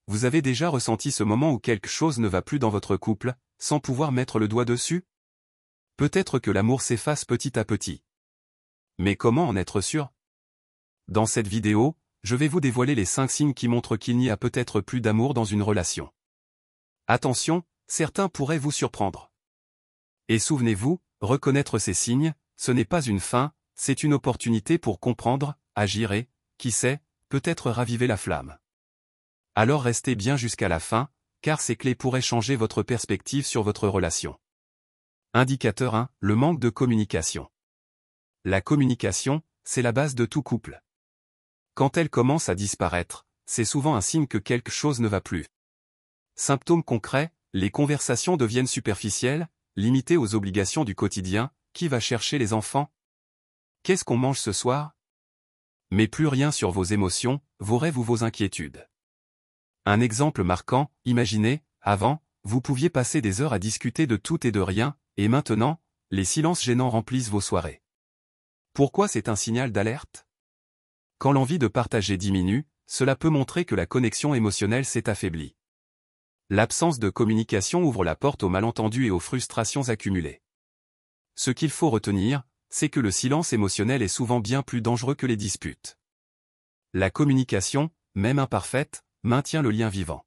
Vous avez déjà ressenti ce moment où quelque chose ne va plus dans votre couple, sans pouvoir mettre le doigt dessus? Peut-être que l'amour s'efface petit à petit. Mais comment en être sûr? Dans cette vidéo, je vais vous dévoiler les 5 signes qui montrent qu'il n'y a peut-être plus d'amour dans une relation. Attention, certains pourraient vous surprendre. Et souvenez-vous, reconnaître ces signes, ce n'est pas une fin, c'est une opportunité pour comprendre, agir et, qui sait, peut-être raviver la flamme. Alors restez bien jusqu'à la fin, car ces clés pourraient changer votre perspective sur votre relation. Indicateur 1, le manque de communication. La communication, c'est la base de tout couple. Quand elle commence à disparaître, c'est souvent un signe que quelque chose ne va plus. Symptômes concrets, les conversations deviennent superficielles, limitées aux obligations du quotidien. Qui va chercher les enfants? Qu'est-ce qu'on mange ce soir? Mais plus rien sur vos émotions, vos rêves ou vos inquiétudes. Un exemple marquant, imaginez, avant, vous pouviez passer des heures à discuter de tout et de rien, et maintenant, les silences gênants remplissent vos soirées. Pourquoi c'est un signal d'alerte? Quand l'envie de partager diminue, cela peut montrer que la connexion émotionnelle s'est affaiblie. L'absence de communication ouvre la porte aux malentendus et aux frustrations accumulées. Ce qu'il faut retenir, c'est que le silence émotionnel est souvent bien plus dangereux que les disputes. La communication, même imparfaite, maintient le lien vivant.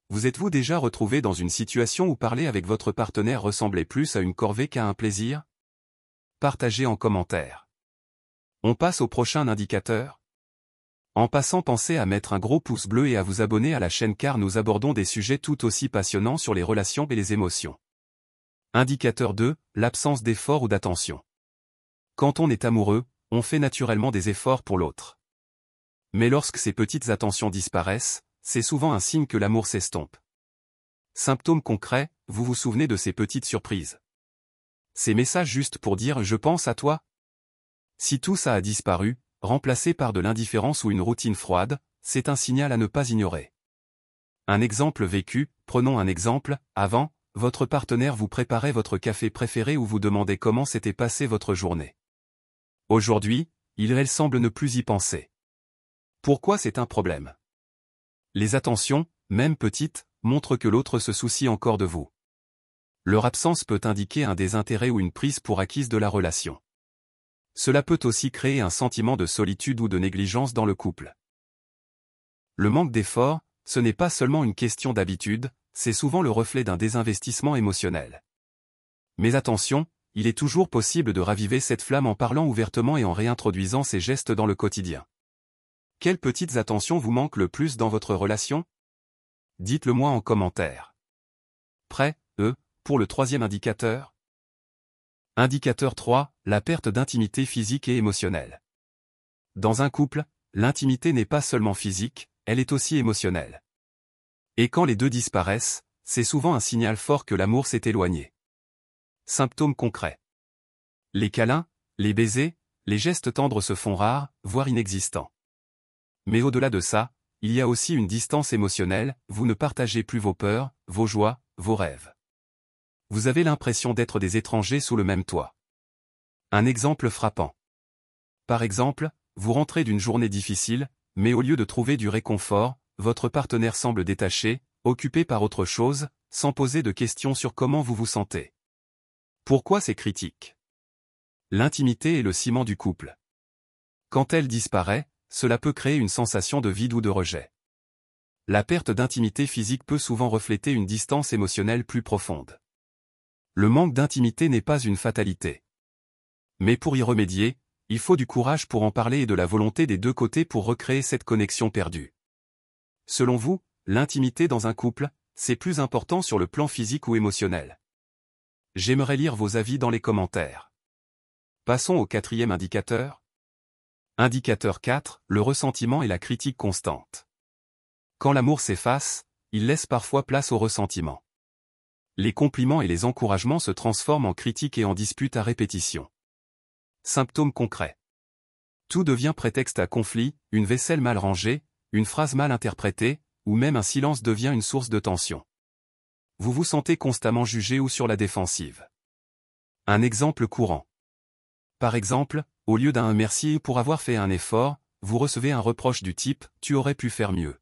Vous êtes-vous déjà retrouvé dans une situation où parler avec votre partenaire ressemblait plus à une corvée qu'à un plaisir? Partagez en commentaire. On passe au prochain indicateur. En passant, pensez à mettre un gros pouce bleu et à vous abonner à la chaîne car nous abordons des sujets tout aussi passionnants sur les relations et les émotions. Indicateur 2, l'absence d'effort ou d'attention. Quand on est amoureux, on fait naturellement des efforts pour l'autre. Mais lorsque ces petites attentions disparaissent, c'est souvent un signe que l'amour s'estompe. Symptômes concrets, vous vous souvenez de ces petites surprises? Ces messages juste pour dire « je pense à toi ». Si tout ça a disparu, remplacé par de l'indifférence ou une routine froide, c'est un signal à ne pas ignorer. Un exemple vécu, prenons un exemple, avant, votre partenaire vous préparait votre café préféré ou vous demandait comment s'était passée votre journée. Aujourd'hui, elle semble ne plus y penser. Pourquoi c'est un problème? Les attentions, même petites, montrent que l'autre se soucie encore de vous. Leur absence peut indiquer un désintérêt ou une prise pour acquise de la relation. Cela peut aussi créer un sentiment de solitude ou de négligence dans le couple. Le manque d'effort, ce n'est pas seulement une question d'habitude, c'est souvent le reflet d'un désinvestissement émotionnel. Mais attention, il est toujours possible de raviver cette flamme en parlant ouvertement et en réintroduisant ces gestes dans le quotidien. Quelles petites attentions vous manquent le plus dans votre relation? Dites-le moi en commentaire. Prêt, pour le troisième indicateur? Indicateur 3, la perte d'intimité physique et émotionnelle. Dans un couple, l'intimité n'est pas seulement physique, elle est aussi émotionnelle. Et quand les deux disparaissent, c'est souvent un signal fort que l'amour s'est éloigné. Symptômes concrets. Les câlins, les baisers, les gestes tendres se font rares, voire inexistants. Mais au-delà de ça, il y a aussi une distance émotionnelle, vous ne partagez plus vos peurs, vos joies, vos rêves. Vous avez l'impression d'être des étrangers sous le même toit. Un exemple frappant. Par exemple, vous rentrez d'une journée difficile, mais au lieu de trouver du réconfort, votre partenaire semble détaché, occupé par autre chose, sans poser de questions sur comment vous vous sentez. Pourquoi ces critiques? L'intimité est le ciment du couple. Quand elle disparaît, cela peut créer une sensation de vide ou de rejet. La perte d'intimité physique peut souvent refléter une distance émotionnelle plus profonde. Le manque d'intimité n'est pas une fatalité. Mais pour y remédier, il faut du courage pour en parler et de la volonté des deux côtés pour recréer cette connexion perdue. Selon vous, l'intimité dans un couple, c'est plus important sur le plan physique ou émotionnel? J'aimerais lire vos avis dans les commentaires. Passons au quatrième indicateur. Indicateur 4, le ressentiment et la critique constante. Quand l'amour s'efface, il laisse parfois place au ressentiment. Les compliments et les encouragements se transforment en critiques et en disputes à répétition. Symptômes concrets. Tout devient prétexte à conflit, une vaisselle mal rangée, une phrase mal interprétée, ou même un silence devient une source de tension. Vous vous sentez constamment jugé ou sur la défensive. Un exemple courant. Par exemple, au lieu d'un merci pour avoir fait un effort, vous recevez un reproche du type « tu aurais pu faire mieux ».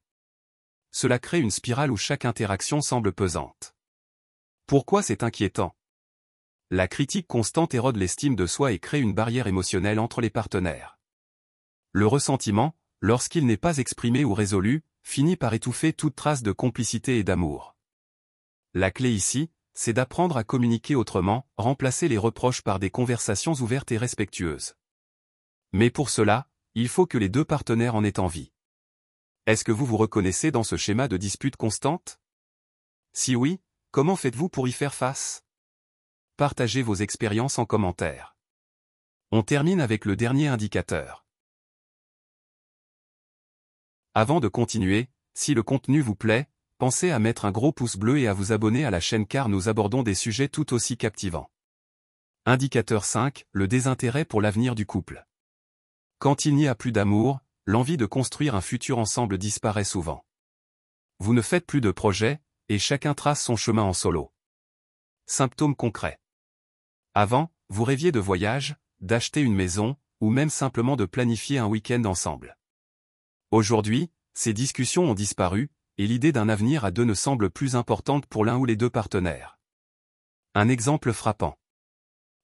Cela crée une spirale où chaque interaction semble pesante. Pourquoi c'est inquiétant? La critique constante érode l'estime de soi et crée une barrière émotionnelle entre les partenaires. Le ressentiment, lorsqu'il n'est pas exprimé ou résolu, finit par étouffer toute trace de complicité et d'amour. La clé ici, c'est d'apprendre à communiquer autrement, remplacer les reproches par des conversations ouvertes et respectueuses. Mais pour cela, il faut que les deux partenaires en aient envie. Est-ce que vous vous reconnaissez dans ce schéma de dispute constante? Si oui, comment faites-vous pour y faire face? Partagez vos expériences en commentaire. On termine avec le dernier indicateur. Avant de continuer, si le contenu vous plaît, pensez à mettre un gros pouce bleu et à vous abonner à la chaîne car nous abordons des sujets tout aussi captivants. Indicateur 5, le désintérêt pour l'avenir du couple. Quand il n'y a plus d'amour, l'envie de construire un futur ensemble disparaît souvent. Vous ne faites plus de projets, et chacun trace son chemin en solo. Symptômes concrets. Avant, vous rêviez de voyage, d'acheter une maison, ou même simplement de planifier un week-end ensemble. Aujourd'hui, ces discussions ont disparu, et l'idée d'un avenir à deux ne semble plus importante pour l'un ou les deux partenaires. Un exemple frappant.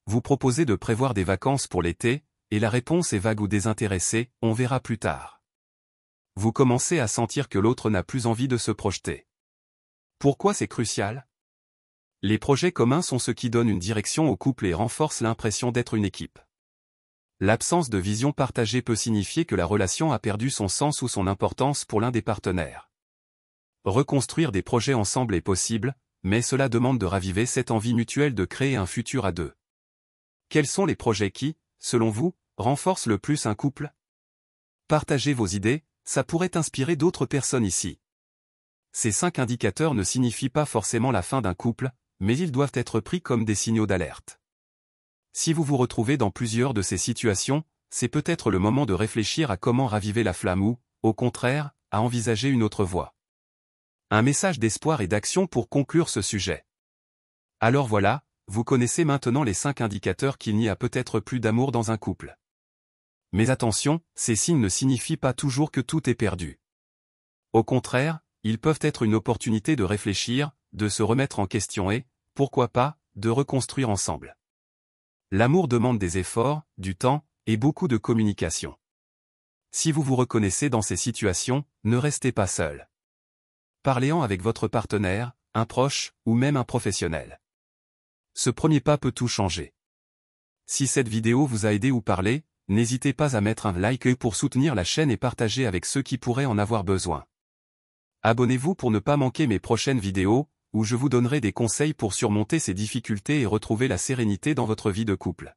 Vous proposez de prévoir des vacances pour l'été, et la réponse est vague ou désintéressée, on verra plus tard. Vous commencez à sentir que l'autre n'a plus envie de se projeter. Pourquoi c'est crucial? Les projets communs sont ceux qui donnent une direction au couple et renforcent l'impression d'être une équipe. L'absence de vision partagée peut signifier que la relation a perdu son sens ou son importance pour l'un des partenaires. Reconstruire des projets ensemble est possible, mais cela demande de raviver cette envie mutuelle de créer un futur à deux. Quels sont les projets qui, selon vous, renforcent le plus un couple? Partagez vos idées, ça pourrait inspirer d'autres personnes ici. Ces 5 indicateurs ne signifient pas forcément la fin d'un couple, mais ils doivent être pris comme des signaux d'alerte. Si vous vous retrouvez dans plusieurs de ces situations, c'est peut-être le moment de réfléchir à comment raviver la flamme ou, au contraire, à envisager une autre voie. Un message d'espoir et d'action pour conclure ce sujet. Alors voilà, vous connaissez maintenant les 5 indicateurs qu'il n'y a peut-être plus d'amour dans un couple. Mais attention, ces signes ne signifient pas toujours que tout est perdu. Au contraire, ils peuvent être une opportunité de réfléchir, de se remettre en question et, pourquoi pas, de reconstruire ensemble. L'amour demande des efforts, du temps, et beaucoup de communication. Si vous vous reconnaissez dans ces situations, ne restez pas seul. Parlez-en avec votre partenaire, un proche, ou même un professionnel. Ce premier pas peut tout changer. Si cette vidéo vous a aidé ou parlé, n'hésitez pas à mettre un like pour soutenir la chaîne et partager avec ceux qui pourraient en avoir besoin. Abonnez-vous pour ne pas manquer mes prochaines vidéos, où je vous donnerai des conseils pour surmonter ces difficultés et retrouver la sérénité dans votre vie de couple.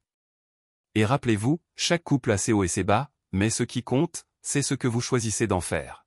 Et rappelez-vous, chaque couple a ses hauts et ses bas, mais ce qui compte, c'est ce que vous choisissez d'en faire.